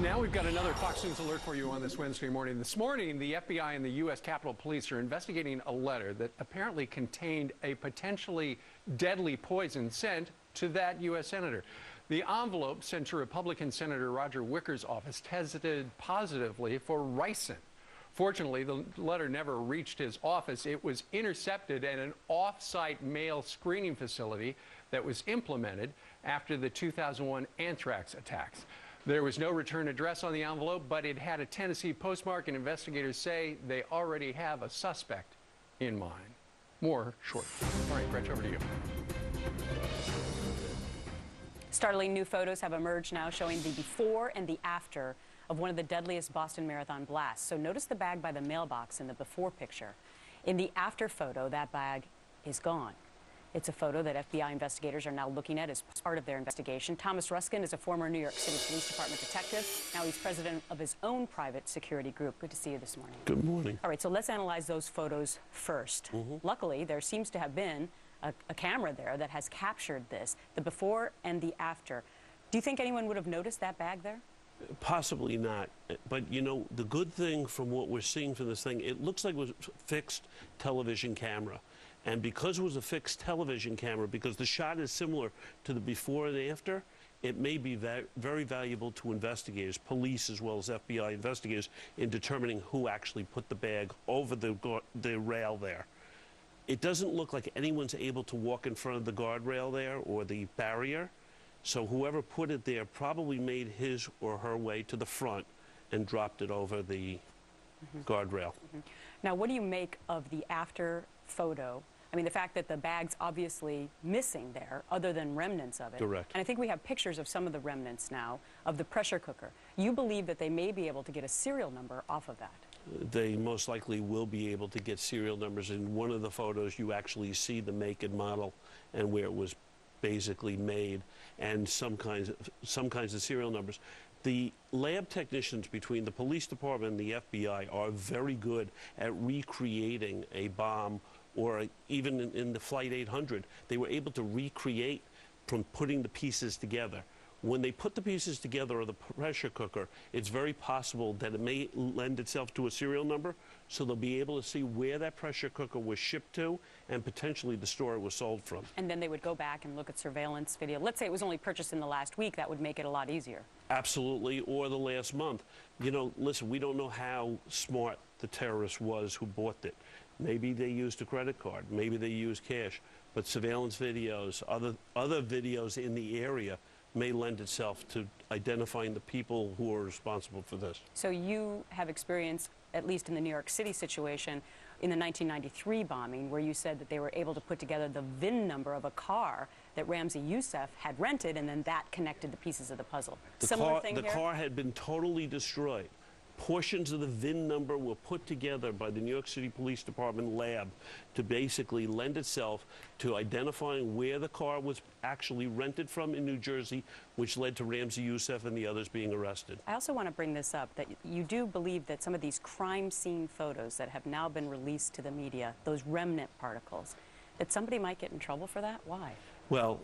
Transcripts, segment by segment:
Now we've got another Fox News alert for you on this Wednesday morning. This morning, the FBI and the U.S. Capitol Police are investigating a letter that apparently contained a potentially deadly poison sent to that U.S. senator. The envelope sent to Republican Senator Roger Wicker's office tested positively for ricin. Fortunately, the letter never reached his office. It was intercepted at an off-site mail screening facility that was implemented after the 2001 anthrax attacks. There was no return address on the envelope, but it had a Tennessee postmark, and investigators say they already have a suspect in mind. More shortly. All right, Gretchen, over to you. Startling new photos have emerged now showing the before and the after of one of the deadliest Boston Marathon blasts. So notice the bag by the mailbox in the before picture. In the after photo, that bag is gone. It's a photo that FBI investigators are now looking at as part of their investigation. Thomas Ruskin is a former New York City Police Department detective. Now he's president of his own private security group. Good to see you this morning. Good morning. All right, so let's analyze those photos first. Luckily, there seems to have been a camera there that has captured this, the before and the after. Do you think anyone would have noticed that bag there? Possibly not. But, you know, the good thing from what we're seeing from this thing, it looks like it was a fixed television camera. And because it was a fixed television camera, because the shot is similar to the before and after, it may be very valuable to investigators, police as well as FBI investigators, in determining who actually put the bag over the rail there. It doesn't look like anyone's able to walk in front of the guardrail there or the barrier. So whoever put it there probably made his or her way to the front and dropped it over the guardrail. Now, what do you make of the after photo? I mean, the fact that the bag's obviously missing there, other than remnants of it. Correct. And I think we have pictures of some of the remnants now of the pressure cooker. You believe that they may be able to get a serial number off of that? They most likely will be able to get serial numbers. In one of the photos, you actually see the make and model and where it was basically made, and some kinds of serial numbers. The lab technicians between the police department and the FBI are very good at recreating a bomb, or even in the Flight 800, they were able to recreate from putting the pieces together. When they put the pieces together of the pressure cooker, it's very possible that it may lend itself to a serial number, so they'll be able to see where that pressure cooker was shipped to and potentially the store it was sold from. And then they would go back and look at surveillance video. Let's say it was only purchased in the last week. That would make it a lot easier. Absolutely, or the last month. You know, listen, we don't know how smart the terrorist was who bought it. Maybe they used a credit card. Maybe they used cash. But surveillance videos, other videos in the area may lend itself to identifying the people who are responsible for this. So you have experience, at least in the New York City situation, in the 1993 bombing, where you said that they were able to put together the VIN number of a car that Ramzi Youssef had rented, and then that connected the pieces of the puzzle. The car had been totally destroyed. Portions of the VIN number were put together by the New York City Police Department lab to basically lend itself to identifying where the car was actually rented from in New Jersey, which led to Ramzi Youssef and the others being arrested. I also want to bring this up, that you do believe that some of these crime scene photos that have now been released to the media, those remnant particles, that somebody might get in trouble for that? Why? Well,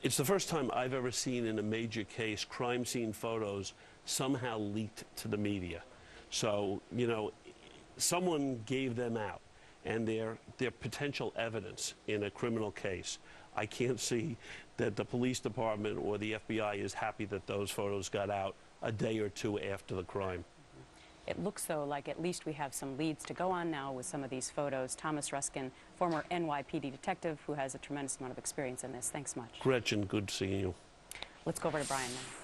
it's the first time I've ever seen in a major case crime scene photos somehow leaked to the media. So, you know, someone gave them out, and they're potential evidence in a criminal case. I can't see that the police department or the FBI is happy that those photos got out a day or two after the crime. It looks, though, like at least we have some leads to go on now with some of these photos. Thomas Ruskin, former NYPD detective who has a tremendous amount of experience in this. Thanks much. Gretchen, good seeing you. Let's go over to Brian now.